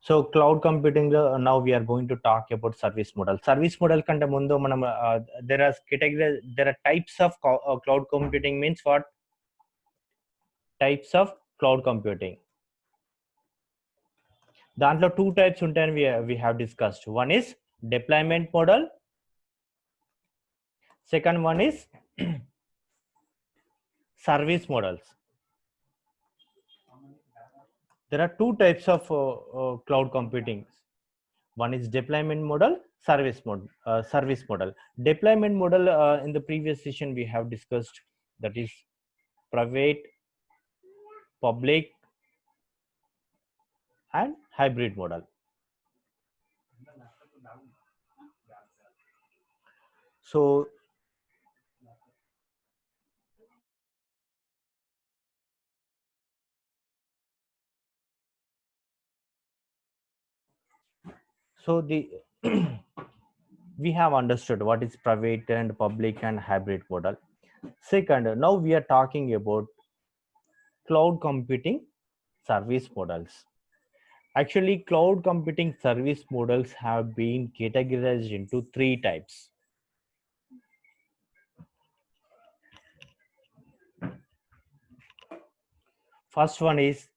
So cloud computing, now we are going to talk about service model. Service model kante mundu manam there are category, there are types of cloud computing. Means what? Types of cloud computing. దాంట్లో two types ఉంటాయని we have discussed. One is deployment model, second one is service models. There are two types of cloud computing. One is deployment model, service model. Deployment model, in the previous session we have discussed, that is private, public and hybrid model. So the we have understood what is private and public and hybrid model. Second, now we are talking about cloud computing service models. Actually, cloud computing service models have been categorized into three types. First one is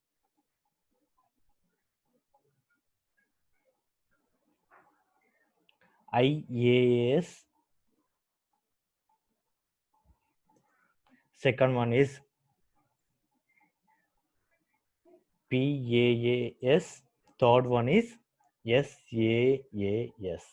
IaaS. Second one is PaaS. Third one is SaaS.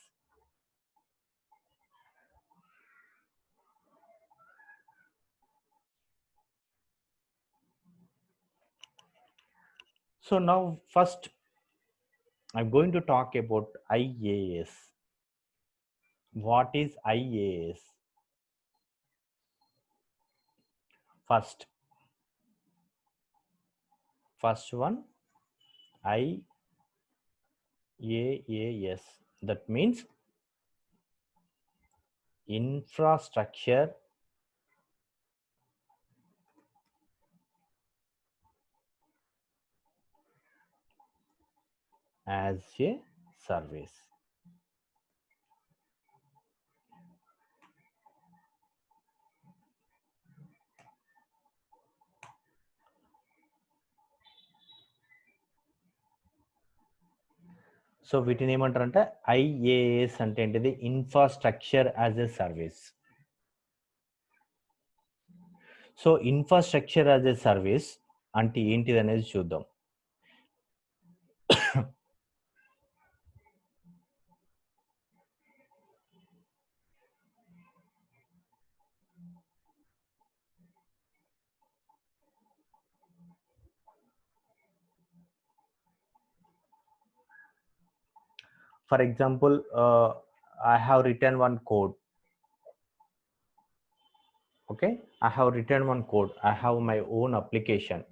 So now first I'm going to talk about IaaS. What is IaaS? First one, IaaS. That means infrastructure as a service. So వీటిని ఏమంటారంటే IaaS అంటే ఏంటిది? Infrastructure as a service. So infrastructure as a service అంటే ఏంటిది అనేది చూద్దాం. For example, I have written one code. Okay, I have written one code. I have my own application.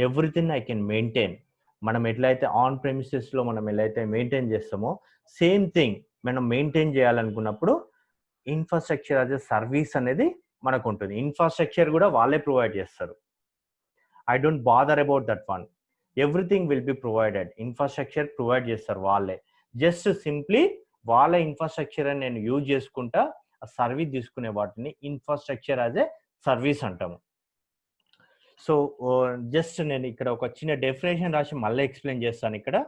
Everything I can maintain. మనం ఎట్లయితే on premises లో మనం ఎలా అయితే మెయింటైన్ చేస్తామో సేమ్ థింగ్ మనం మెయింటైన్ చేయాలనుకున్నప్పుడు ఇన్ఫ్రాస్ట్రక్చర్ యాజ్ ఎ సర్వీస్ అనేది మనకు ఉంటుంది. ఇన్ఫ్రాస్ట్రక్చర్ కూడా వాళ్ళే ప్రొవైడ్ చేస్తారు. I don't bother about that one. Everything will be provided. Infrastructure provide చేస్తారు వాళ్ళే. జస్ట్ సింప్లీ వాళ్ళ ఇన్ఫ్రాస్ట్రక్చర్ అని నేను యూజ్ చేసుకుంటా ఆ సర్వీస్ తీసుకునే వాటిని ఇన్ఫ్రాస్ట్రక్చర్ యాజ్ ఎ సర్వీస్ అంటాము. సో జస్ట్ నేను ఇక్కడ ఒక చిన్న డెఫినేషన్ రాసి మళ్ళీ ఎక్స్ప్లెయిన్ చేస్తాను ఇక్కడ.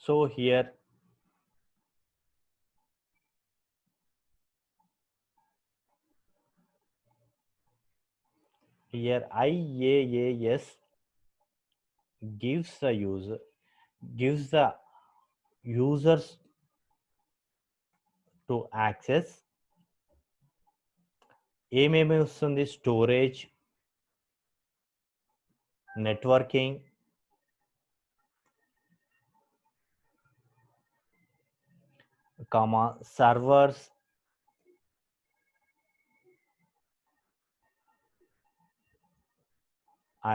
So here IaaS gives the users to access ఏమేమి వస్తుంది? Storage, networking, servers,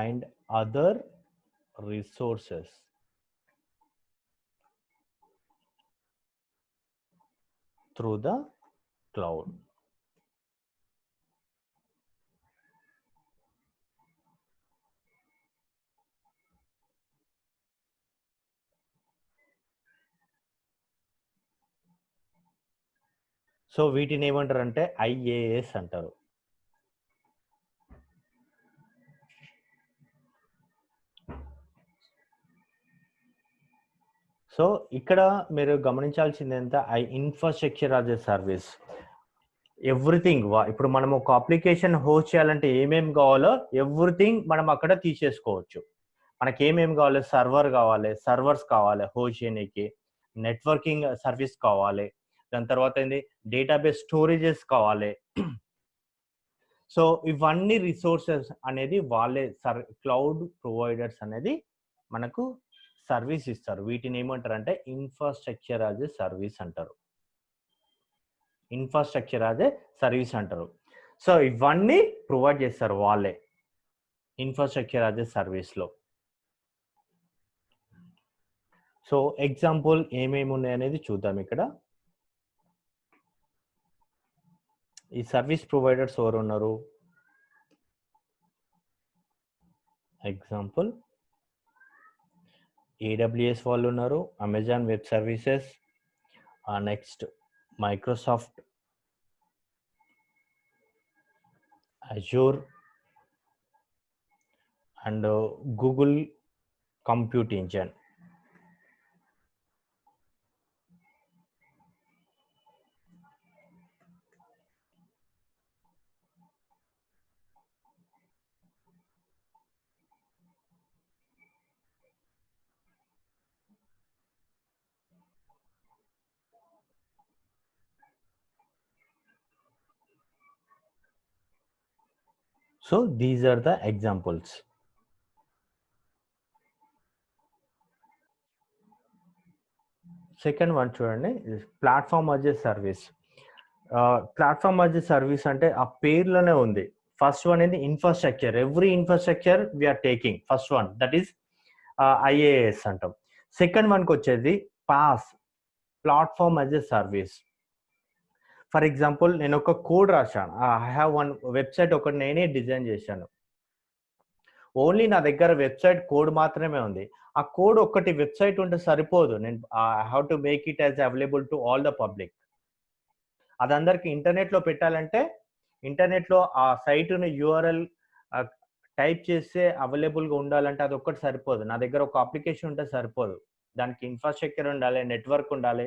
and other resources. through the cloud. So వీటిని ఏమంటారు అంటే ఐఏఎస్ అంటారు. సో ఇక్కడ మీరు గమనించాల్సింది ఎంత, infrastructure as a service. Everything ఇప్పుడు మనం ఒక అప్లికేషన్ హోస్ట్ చేయాలంటే ఏమేమి కావాలో ఎవ్రీథింగ్ మనం అక్కడ తీసేసుకోవచ్చు. మనకి ఏమేమి కావాలి, సర్వర్స్ కావాలి హోస్ట్ చేయడానికి, నెట్వర్కింగ్ సర్వీస్ కావాలి, దాని తర్వాత ఏంది డేటాబేస్ స్టోరేజెస్ కావాలి. సో ఇవన్నీ రిసోర్సెస్ అనేది వాళ్ళే క్లౌడ్ ప్రొవైడర్స్ అనేది మనకు సర్వీస్ ఇస్తారు. వీటిని ఏమంటారు అంటే ఇన్ఫ్రాస్ట్రక్చర్ యాజ్ ఎ సర్వీస్ అంటారు. ఇన్ఫ్రాస్ట్రక్చర్ యాజ్ ఎ సర్వీస్ అంటారు. సో ఇవన్నీ ప్రొవైడ్ చేస్తారు వాళ్ళే ఇన్ఫ్రాస్ట్రక్చర్ యాజ్ ఎ సర్వీస్లో. సో ఎగ్జాంపుల్ ఏమేమి ఉన్నాయి అనేది చూద్దాం. ఇక్కడ ఈ సర్వీస్ ప్రొవైడర్స్ ఎవరు ఉన్నారు? ఎగ్జాంపుల్ ఏడబ్ల్యూఎస్ వాళ్ళు ఉన్నారు, Amazon web services, next Microsoft Azure and Google compute engine. So these are the examples. Second one చూడండి, platform as a service. Platform as a service అంటే ఆ పేర్లోనే ఉంది. ఫస్ట్ వన్ ఏంది infrastructure. Every infrastructure we're taking. First one that is IaaS అంటాం. Second వన్కి వచ్చేది PaaS, platform as a service. For example నేను ఒక కోడ్ రాశాను, ఐ హ్యావ్ వన్ వెబ్సైట్ ఒకటి నేనే డిజైన్ చేశాను. ఓన్లీ నా దగ్గర వెబ్సైట్ కోడ్ మాత్రమే ఉంది. ఆ కోడ్ ఒక్కటి వెబ్సైట్ ఉంటే సరిపోదు. నేను I have to make it as available to all the public. అది అందరికి ఇంటర్నెట్లో పెట్టాలంటే ఇంటర్నెట్లో ఆ సైట్ను యూఆర్ఎల్ టైప్ చేస్తే అవైలబుల్గా ఉండాలంటే అది ఒక్కటి సరిపోదు. నా దగ్గర ఒక అప్లికేషన్ ఉంటే సరిపోదు. దానికి ఇన్ఫ్రాస్ట్రక్చర్ ఉండాలి, నెట్వర్క్ ఉండాలి,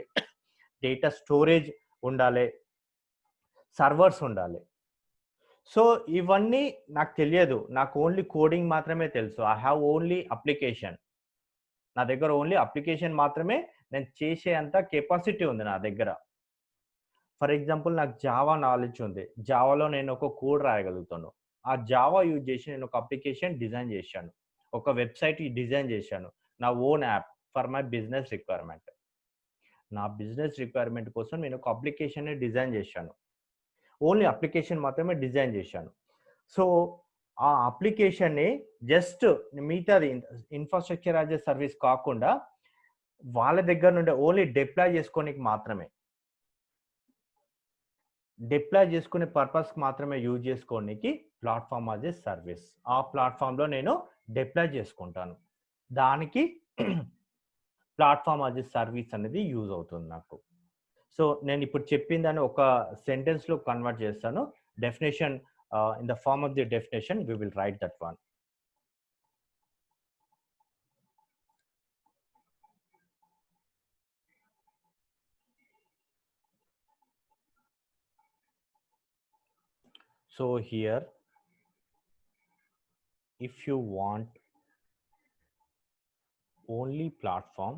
డేటా స్టోరేజ్ ఉండాలి, సర్వర్స్ ఉండాలి. సో ఇవన్నీ నాకు తెలియదు. నాకు ఓన్లీ కోడింగ్ మాత్రమే తెలుసు. I have only application. నా దగ్గర ఓన్లీ అప్లికేషన్ మాత్రమే నేను చేసే అంత కెపాసిటీ ఉంది నా దగ్గర. ఫర్ ఎగ్జాంపుల్ నాకు జావా నాలెడ్జ్ ఉంది. జావాలో నేను ఒక కోడ్ రాయగలుగుతాను. ఆ జావా యూజ్ చేసి నేను ఒక అప్లికేషన్ డిజైన్ చేశాను, ఒక వెబ్సైట్ డిజైన్ చేశాను, నా own app for my business requirement. నా బిజినెస్ రిక్వైర్మెంట్ కోసం నేను ఒక అప్లికేషన్ డిజైన్ చేశాను. ఓన్లీ అప్లికేషన్ మాత్రమే డిజైన్ చేశాను. సో ఆ అప్లికేషన్ని జస్ట్ మిగతాది ఇన్ఫ్రాస్ట్రక్చర్ యాజ్ ఎ సర్వీస్ కాకుండా వాళ్ళ దగ్గర నుండి ఓన్లీ డిప్లాయ్ చేసుకోనికి మాత్రమే, డిప్లాయ్ చేసుకునే పర్పస్కి మాత్రమే యూజ్ చేసుకోనికి ప్లాట్ఫామ్ యాజ్ ఎ సర్వీస్. ఆ ప్లాట్ఫామ్లో నేను డిప్లాయ్ చేసుకుంటాను. దానికి ప్లాట్ఫామ్ యాజ్ ఎ సర్వీస్ అనేది యూజ్ అవుతుంది నాకు. సో నేను ఇప్పుడు చెప్పిందని ఒక సెంటెన్స్లో కన్వర్ట్ చేస్తాను. Definition in the form of the definition we will write that one. So here if you want only platform,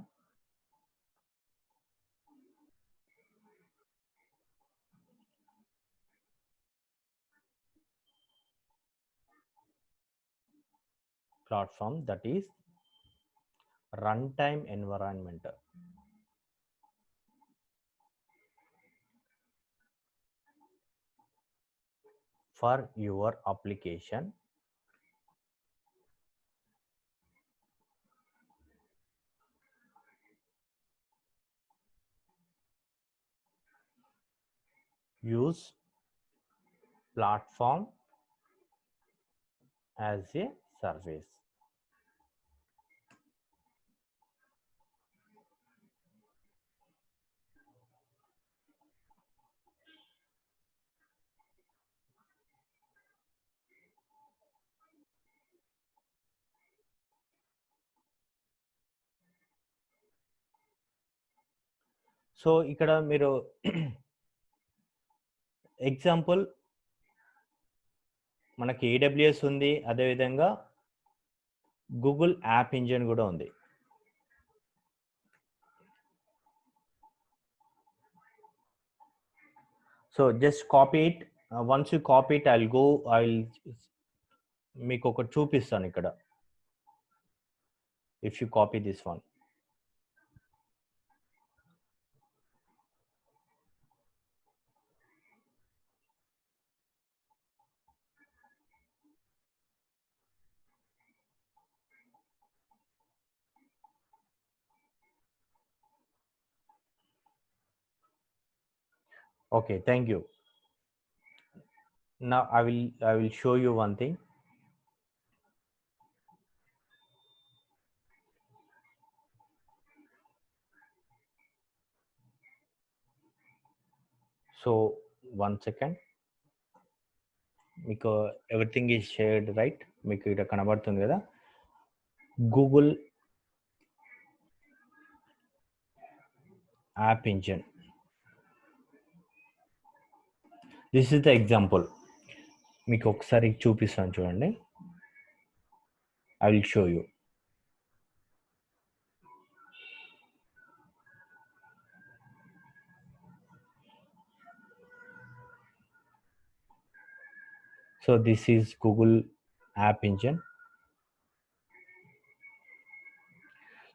that is runtime environment for your application, use platform as a service. So ఇక్కడ మీరు example మనకి AWS ఉంది, అదేవిధంగా Google app engine కూడా ఉంది. So just copy it. Once you copy it, I'll మీకు ఒకటి చూపిస్తాను ఇక్కడ. If you copy this one, okay, thank you. Now I will show you one thing. So 1 second. మీకు ఎవ్రీథింగ్ ఈజ్ షేర్డ్, రైట్? మీకు ఇక్కడ కనబడుతుంది కదా Google app engine. This is the example. మీకు ఒకసారి చూపిస్తాను చూడండి. I will show you. So this is Google app engine.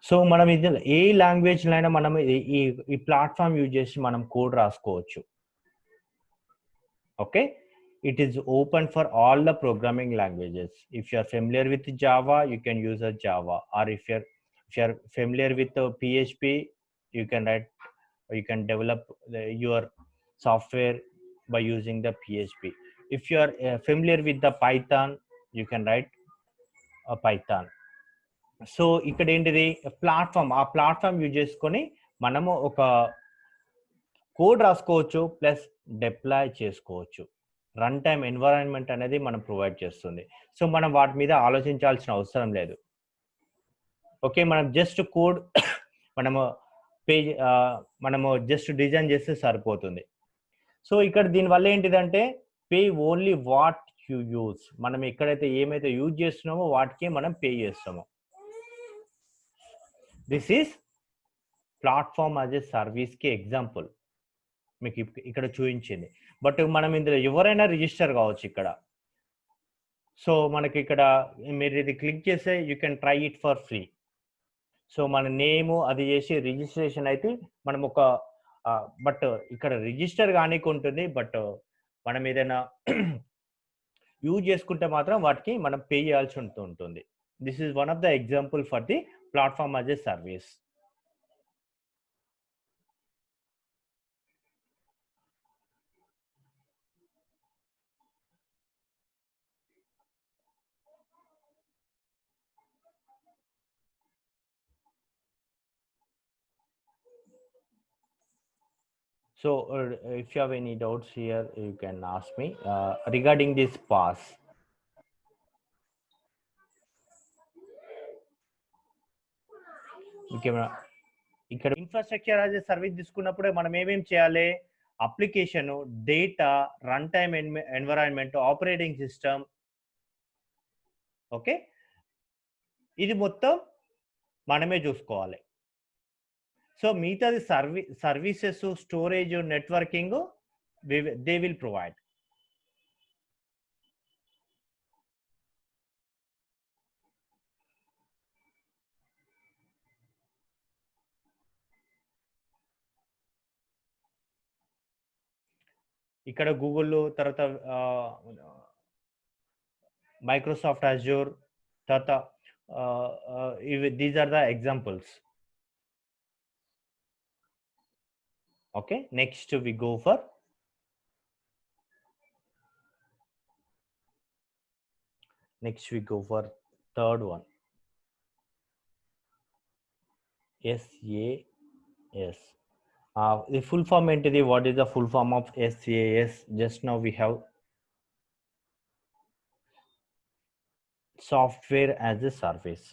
So మనం ఇది ఏ లాంగ్వేజ్లో అయినా మనం ఈ ప్లాట్ఫామ్ యూజ్ చేసి మనం కోడ్ రాసుకోవచ్చు. Okay, it is open for all the programming languages. If you are familiar with Java, you can use a Java, or if you're familiar with PHP, you can develop your software by using the PHP. If you are familiar with the Python, you can write a Python. So ఇక్కడ ఏంటిది platform, ఆ platform use చేసుకొని మనము ఒక code రాసుకోవచ్చు, plus deploy చేసుకోవచ్చు. Run time environment అనేది మనం ప్రొవైడ్ చేస్తుంది. సో మనం వాటి మీద ఆలోచించాల్సిన అవసరం లేదు. ఓకే, మనం జస్ట్ కోడ్ మనము జస్ట్ డిజైన్ చేస్తే సరిపోతుంది. సో ఇక్కడ దీనివల్ల ఏంటిదంటే pay only what you use. మనం ఎక్కడైతే ఏమైతే యూజ్ చేస్తున్నామో వాటికే మనం పే చేస్తాము. This is platform as a service కి ఎగ్జాంపుల్ మీకు ఇక్కడ చూపించింది. బట్ మనం ఇందులో ఎవరైనా రిజిస్టర్ కావచ్చు ఇక్కడ. సో మనకి ఇక్కడ మీరు ఇది క్లిక్ చేస్తే you can try it for free. So మన నేము అది చేసి రిజిస్ట్రేషన్ అయితే మనం ఒక బట్ ఇక్కడ రిజిస్టర్ కానీకి ఉంటుంది. బట్ మనం ఏదైనా యూజ్ చేసుకుంటే మాత్రం వాటికి మనం పే చేయాల్సి ఉంటుంది. This is one of the example for the platform as a service. So if you have any doubts here, you can ask me regarding this pass. ఇక్కడ ఇన్ఫ్రాస్ట్రక్చర్ యాజ్ ఎ సర్వీస్ తీసుకున్నప్పుడే మనం ఏమేమి చేయాలి? Application, data, run time environment, operating system. Okay, ఇది మొత్తం మనమే చూసుకోవాలి. So మిగతాది services, storage, networking they will provide. ఇక్కడ గూగుల్, తర్వాత మైక్రోసాఫ్ట్ అజూర్, తర్వాత these are the examples. Okay, next we go for Next we go for third one. SAS. The full form entity, what is the full form of SAS? Just now we have software as a service.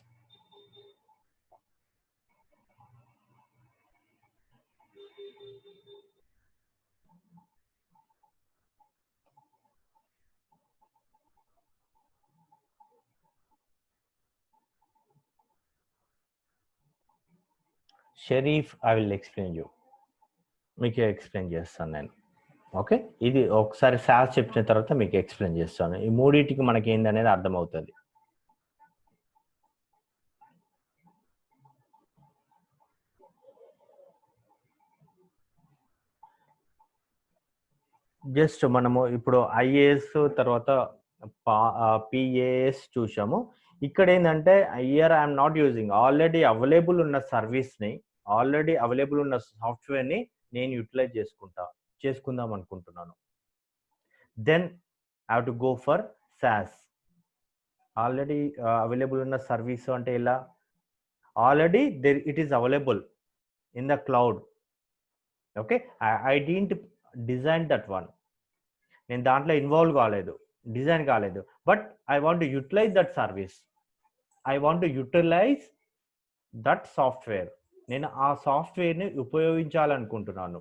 Sharif, I will explain you. మీకు explain చేస్తాను నేను. Okay, ఇది ఒకసారి sir చెప్పిన తర్వాత మీకు explain చేస్తాను. ఈ మూడింటికి మనకి ఏందనేది అర్థమవుతుంది. జస్ట్ మనము ఇప్పుడు ఐఏఎస్ తర్వాత పిఏఎస్ చూసాము. ఇక్కడ ఏంటంటే year I'm not using already available ఉన్న సర్వీస్ని, ఆల్రెడీ అవైలబుల్ ఉన్న సాఫ్ట్వేర్ని నేను యూటిలైజ్ చేసుకుందాం అనుకుంటున్నాను. Then I have to go for SaaS. Already available ఉన్న సర్వీస్ అంటే ఇలా already it is available in the cloud. Okay, I didn't design that one. నేను దాంట్లో ఇన్వాల్వ్ కాలేదు, డిజైన్ కాలేదు. But I want to utilize that service, I want to utilize that software. నేను ఆ సాఫ్ట్వేర్ని ఉపయోగించాలనుకుంటున్నాను.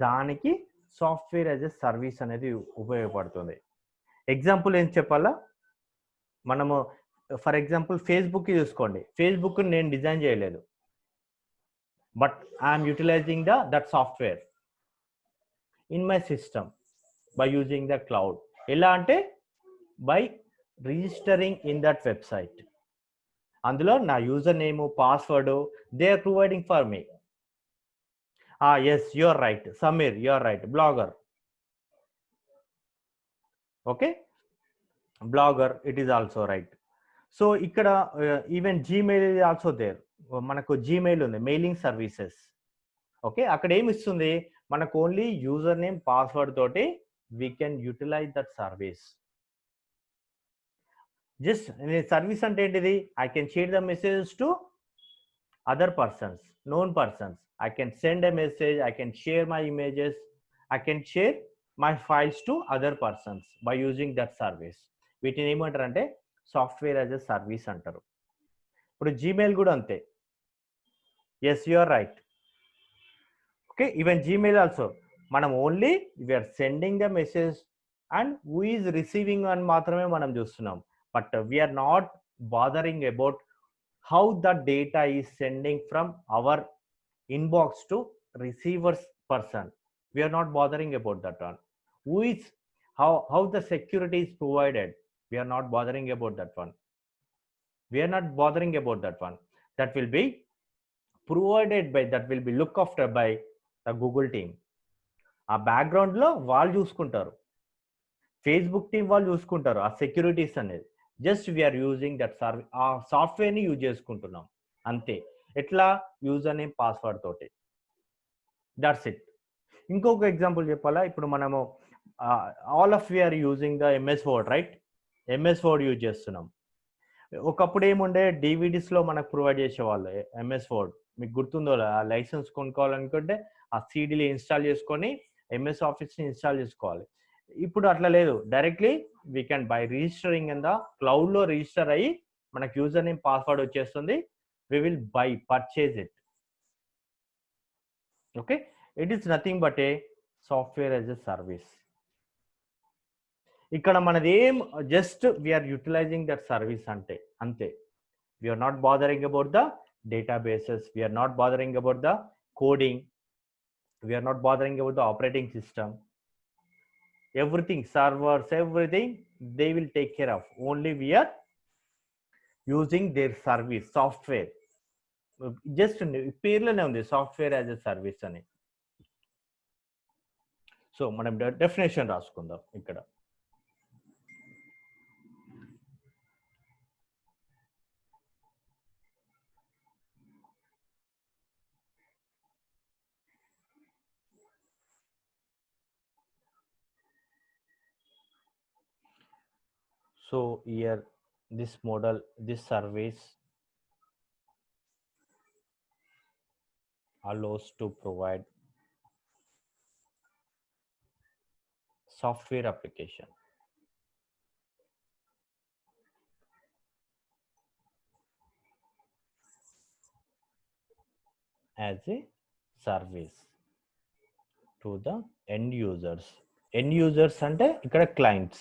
దానికి సాఫ్ట్వేర్ యాజ్ ఎ సర్వీస్ అనేది ఉపయోగపడుతుంది. ఎగ్జాంపుల్ ఏం చెప్పాలా, మనము ఫర్ ఎగ్జాంపుల్ ఫేస్బుక్ చూసుకోండి. ఫేస్బుక్ నేను డిజైన్ చేయలేదు, but I'm utilising that software in my system by using the cloud. ఎలా అంటే by registering in that website. అందులో నా user name, password they are providing for me. Yes, you are right Sameer, you are right, blogger. Okay, blogger, it is also right. So ఇక్కడ even Gmail is also there. మనకు Gmail ఉంది, mailing services. Okay, అక్కడ ఏమి ఇస్తుంది మనకు, only user name password తోటి we can utilize that service. Just service అంటే ఏంటిది, I can share the messages to other persons, known persons. I can send a message, I can share my images, I can share my files to other persons by using that service. వీటిని ఏమంటారు అంటే software as a service అంటారు. ఇప్పుడు Gmail కూడా అంతే. Yes, you are right. Okay, even Gmail also మనం only we're sending the message and who is receiving అని మాత్రమే మనం చూస్తున్నాం. But we're not bothering about how the data is sending from our inbox to receiver's person. We are not bothering about that one. Who is how the security is provided, we are not bothering about that one. We are not bothering about that one. That will be provided by, that will be looked after by the Google team. ఆ background లో వాళ్ళు చూసుకుంటారు, Facebook team వాళ్ళు చూసుకుంటారు ఆ securities అనేది. Just we are using that service, ఆ సాఫ్ట్వేర్ని యూజ్ చేసుకుంటున్నాం అంతే. ఎట్లా, యూజర్ నేమ్ పాస్వర్డ్ తోటి, దట్స్ ఇట్. ఇంకొక ఎగ్జాంపుల్ చెప్పాలా, ఇప్పుడు మనము all of we are using the MS Word, right? MS Word use చేస్తున్నాం. ఒకప్పుడు ఏముండే, డివిడీస్లో మనకు ప్రొవైడ్ చేసేవాళ్ళు ఎంఎస్ వర్డ్. మీకు గుర్తుందో, ఆ లైసెన్స్ కొనుక్కోవాలనుకుంటే ఆ సీడీలు ఇన్స్టాల్ చేసుకొని ఎంఎస్ ఆఫీస్ని ఇన్స్టాల్ చేసుకోవాలి. ఇప్పుడు అట్లా లేదు, directly we can by registering in the క్లౌడ్లో రిజిస్టర్ అయ్యి మనకు యూజర్ నేమ్ పాస్వర్డ్ వచ్చేస్తుంది. We will purchase it. Okay, it is nothing but a software as a service. ఇక్కడ మనది ఏం, just we're utilising that service అంటే అంతే. We're not bothering about the databases, we're not bothering about the coding, we're not bothering about the operating system. Everything, servers, everything they will take care of. Only we are using their service, software. Just పేర్లోనే ఉంది software as a service అని. So మనం definition రాసుకుందాం ఇక్కడ. So here this model, this service allows to provide software application as a service to the end users. End users అంటే ఇక్కడ clients.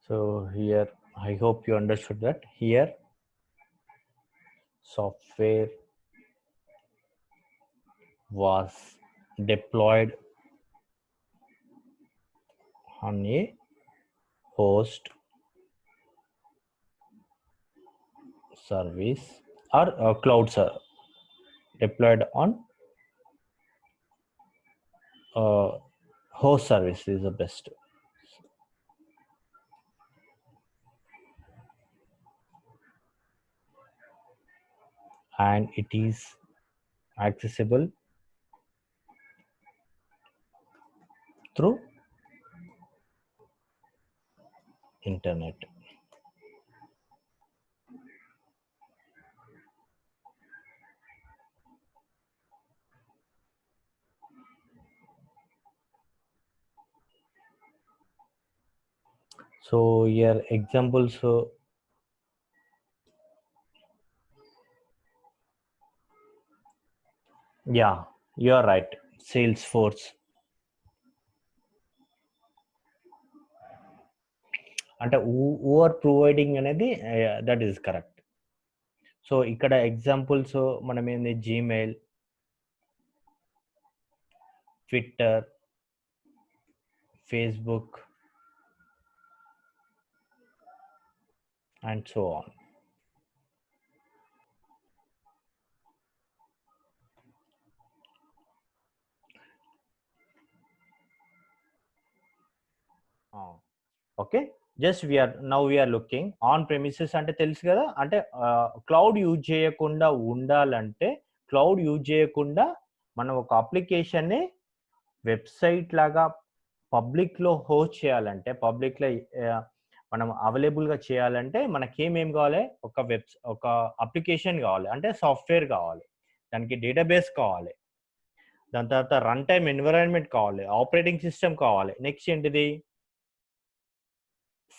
So here I hope you understood that here software was deployed on a host service or a cloud deployed on host service is the best. And it is accessible through internet. So here examples, yeah, you are right. Salesforce అంటే who are providing అనేది that is correct. So ఇక్కడ examples మనం ఏంది Gmail, Twitter, Facebook and so on. Okay, just we are looking on premises అంటే తెలుసు కదా, అంటే cloud use చేయకుండా ఉండాలంటే, క్లౌడ్ యూజ్ చేయకుండా మనం ఒక అప్లికేషన్ని వెబ్సైట్ లాగా పబ్లిక్లో హోస్ట్ చేయాలంటే, పబ్లిక్లో మనం అవైలబుల్గా చేయాలంటే మనకేమేం కావాలి, ఒక అప్లికేషన్ కావాలి, అంటే సాఫ్ట్వేర్ కావాలి, దానికి డేటాబేస్ కావాలి, దాని తర్వాత రన్ టైమ్ ఎన్విరాన్మెంట్ కావాలి, ఆపరేటింగ్ సిస్టమ్ కావాలి, నెక్స్ట్ ఏంటిది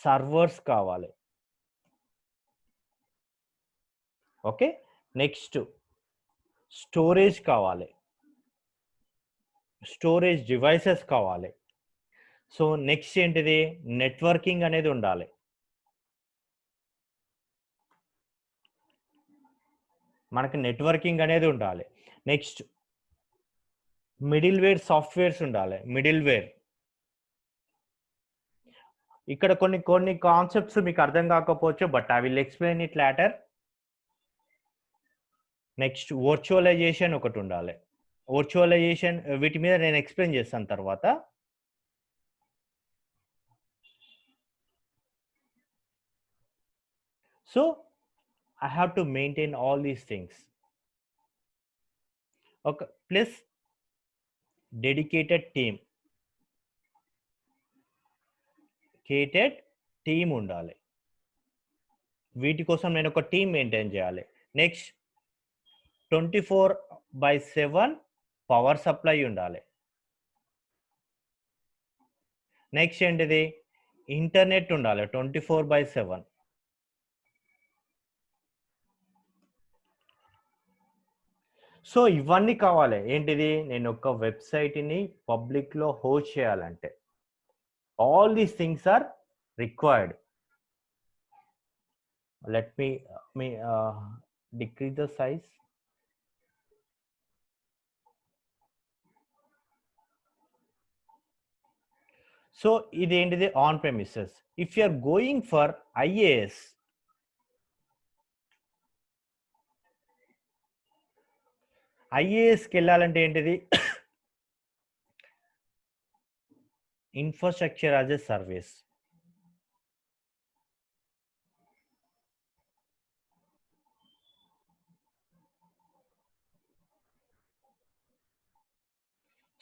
సర్వర్స్ కావాలి. ఓకే, నెక్స్ట్ స్టోరేజ్ కావాలి, స్టోరేజ్ డివైసెస్ కావాలి. సో నెక్స్ట్ ఏంటిది నెట్వర్కింగ్ అనేది ఉండాలి. మనకి నెట్వర్కింగ్ అనేది ఉండాలి. నెక్స్ట్ మిడిల్ వేర్ సాఫ్ట్వేర్స్ ఉండాలి. మిడిల్ వేర్ ఇక్కడ కొన్ని కాన్సెప్ట్స్ మీకు అర్థం కాకపోవచ్చు, but I will explain it later. Next virtualization ఒకటి ఉండాలి. వర్చువలైజేషన్ వీటి మీద నేను ఎక్స్ప్లెయిన్ చేస్తాను తర్వాత. So I have to maintain all these things. Okay, plus dedicated team ఉండాలి. వీటి కోసం నేను ఒక టీం మెయింటైన్ చేయాలి. నెక్స్ట్ 24/7 పవర్ సప్లై ఉండాలి. నెక్స్ట్ ఏంటిది ఇంటర్నెట్ ఉండాలి 24/7. సో ఇవన్నీ కావాలి. ఏంటిది నేను ఒక వెబ్సైట్ని పబ్లిక్లో హోస్ట్ చేయాలంటే all these things are required. Let me decrease the size. So ఇది ఏంటిది on premises. If you are going for IaaS, IaaSకి వెళ్ళాలంటే ఏంటిది infrastructure as a service.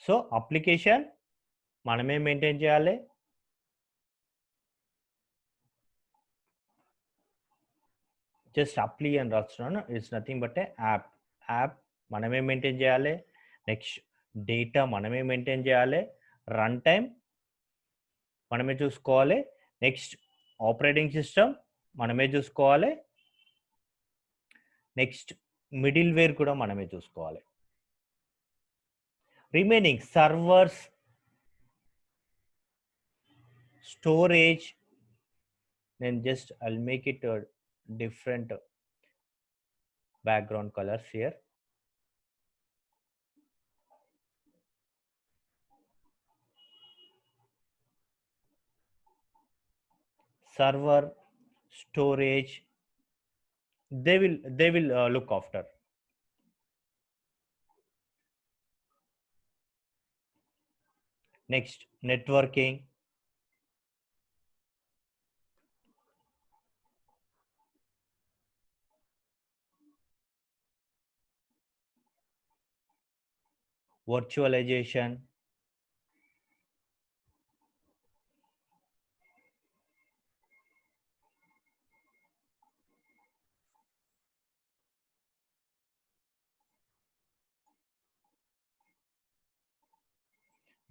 So application మనమే మెయింటైన్ చేయాలి. జస్ట్ అప్లీ అని రాస్తున్నాను. It's nothing but a app మనమే మెయింటైన్ చేయాలి. నెక్స్ట్ డేటా మనమే మెయింటైన్ చేయాలి. రన్ టైం మనమే చూసుకోవాలి. నెక్స్ట్ ఆపరేటింగ్ సిస్టమ్ మనమే చూసుకోవాలి. నెక్స్ట్ మిడిల్ వేర్ కూడా మనమే చూసుకోవాలి. రిమైనింగ్ సర్వర్స్, స్టోరేజ్, నేను just I'll make it different background colors here. Server, storage, they will look after. Next, networking, virtualization,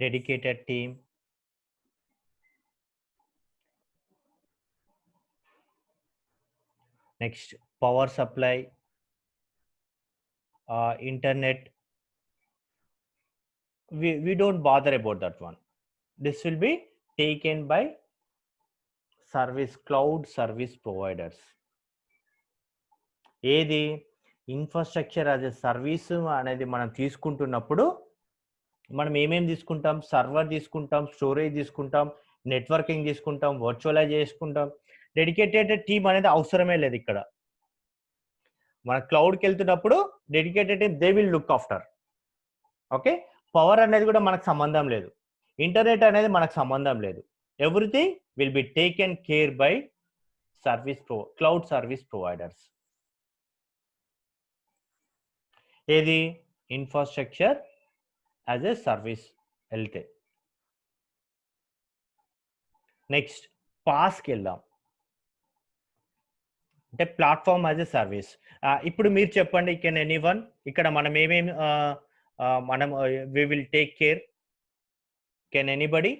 dedicated team, next power supply, internet, we don't bother about that one. This will be taken by cloud service providers. ఏది infrastructure as a service అనేది మనం తీసుకుంటున్నప్పుడు మనం ఏమేమి తీసుకుంటాం? Server తీసుకుంటాం, storage తీసుకుంటాం, networking తీసుకుంటాం, వర్చువలైజ్ చేసుకుంటాం. డెడికేటెడ్ టీమ్ అనేది అవసరమే లేదు ఇక్కడ. మన క్లౌడ్కి వెళ్తున్నప్పుడు dedicated team they will look after. Okay, power అనేది కూడా మనకు సంబంధం లేదు, ఇంటర్నెట్ అనేది మనకు సంబంధం లేదు. Everything will be taken care bye cloud service providers. ఏది ఇన్ఫ్రాస్ట్రక్చర్ యాజ్ ఎ సర్వీస్ వెళ్తే. నెక్స్ట్ పాస్కి వెళ్దాం, అంటే ప్లాట్ఫామ్ యాజ్ ఎ సర్వీస్. ఇప్పుడు మీరు చెప్పండి, కెన్ ఎనీవన్ ఇక్కడ మనం ఏమేమి మనం we will take care? Can anybody?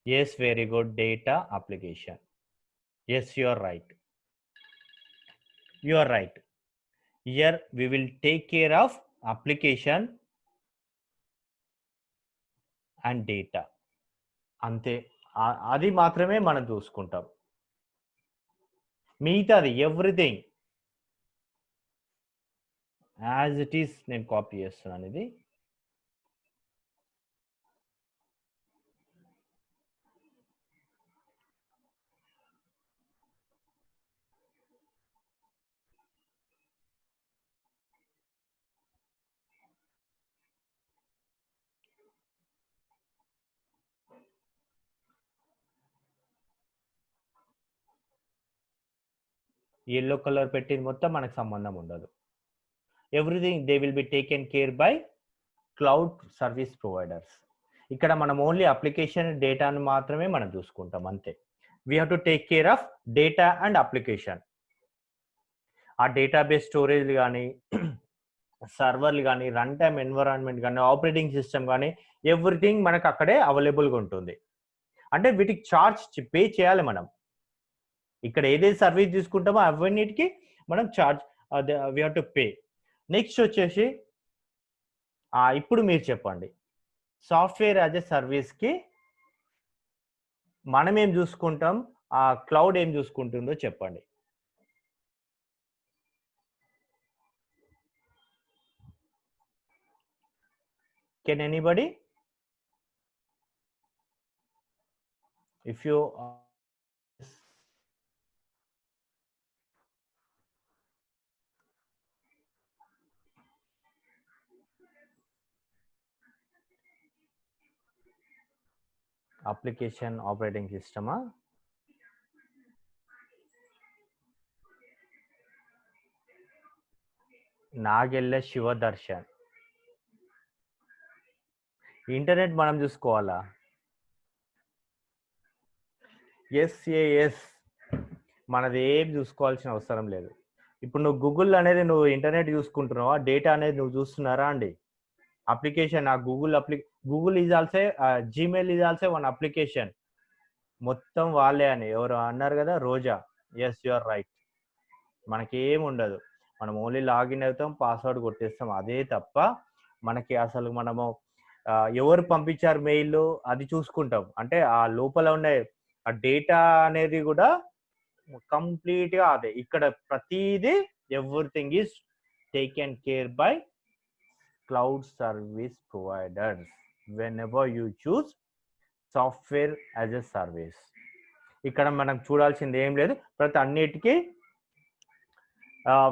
Yes, very good. Data application. Yes, you are right. You are right. Here we will take care of application and data. అంతే, అది మాత్రమే మనం చూసుకుంటాం. మిగతాది ఎవ్రీథింగ్ యాజ్ ఇట్ ఈస్. నేను copy చేస్తున్నాను ఇది. Yellow colour పెట్టింది మొత్తం మనకు సంబంధం ఉండదు. Everything they will be taken care bye cloud service providers. ఇక్కడ మనం ఓన్లీ అప్లికేషన్ డేటాను మాత్రమే మనం చూసుకుంటాం, అంతే. We have to take care of data and application. ఆ డేటాబేస్ స్టోరేజ్ కానీ, సర్వర్లు కానీ, రన్ టైమ్ ఎన్విరాన్మెంట్ కానీ, ఆపరేటింగ్ సిస్టమ్ కానీ, ఎవ్రీథింగ్ మనకు అక్కడే అవైలబుల్గా ఉంటుంది. అంటే వీటికి ఛార్జ్ పే చేయాలి మనం. ఇక్కడ ఏదైతే సర్వీస్ తీసుకుంటామో అవన్నిటికి మనం charge, we have to pay. Next వచ్చేసి ఇప్పుడు మీరు చెప్పండి, సాఫ్ట్వేర్ యాజ్ ఎ సర్వీస్కి మనం ఏం చూసుకుంటాం, ఆ క్లౌడ్ ఏం చూసుకుంటుందో చెప్పండి. Can anybody? If you application operating సిస్టమా? నాగెళ్ళ శివదర్శన్. ఇంటర్నెట్ మనం చూసుకోవాలా? ఎస్ మనది ఏం చూసుకోవాల్సిన అవసరం లేదు. ఇప్పుడు నువ్వు గూగుల్ అనేది నువ్వు ఇంటర్నెట్ చూసుకుంటున్నావా? డేటా అనేది నువ్వు చూస్తున్నారా అండి? Application ah Google is also Gmail is also one application. మొత్తం వాళ్ళే అని ఎవరు అన్నారు కదా, Roja. Yes you are right. మనకేం ఉండదు. మనం ఓన్లీ లాగిన్ అవుతాం, పాస్వర్డ్ కొట్టేస్తాం. అదే తప్ప మనకి అసలు మనము ఎవరు పంపించారు మెయిల్ అది చూసుకుంటాం. అంటే ఆ లోపల ఉండే ఆ డేటా అనేది కూడా కంప్లీట్ గా అదే. ఇక్కడ ప్రతిదీ everything is taken care bye cloud service providers when ever you choose software as a service. ఇక్కడ మనం చూడాల్సింది ఏం లేదు. ప్రతి అన్నిటికీ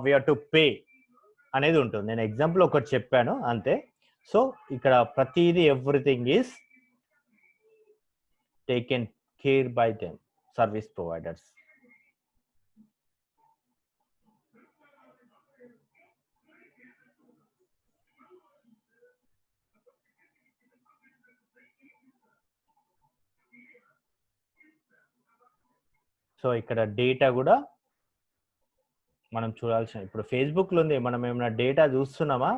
వీ హావ్ టు పే అనేది ఉంటుంది. నేను ఎగ్జాంపుల్ ఒకటి చెప్పాను అంతే. సో ఇక్కడ ప్రతిదీ everything is taken care bye them service providers. So ఇక్కడ డేటా కూడా మనం చూడాల్సిన, ఇప్పుడు ఫేస్బుక్లో ఉంది, మనం ఏమైనా డేటా చూస్తున్నామా?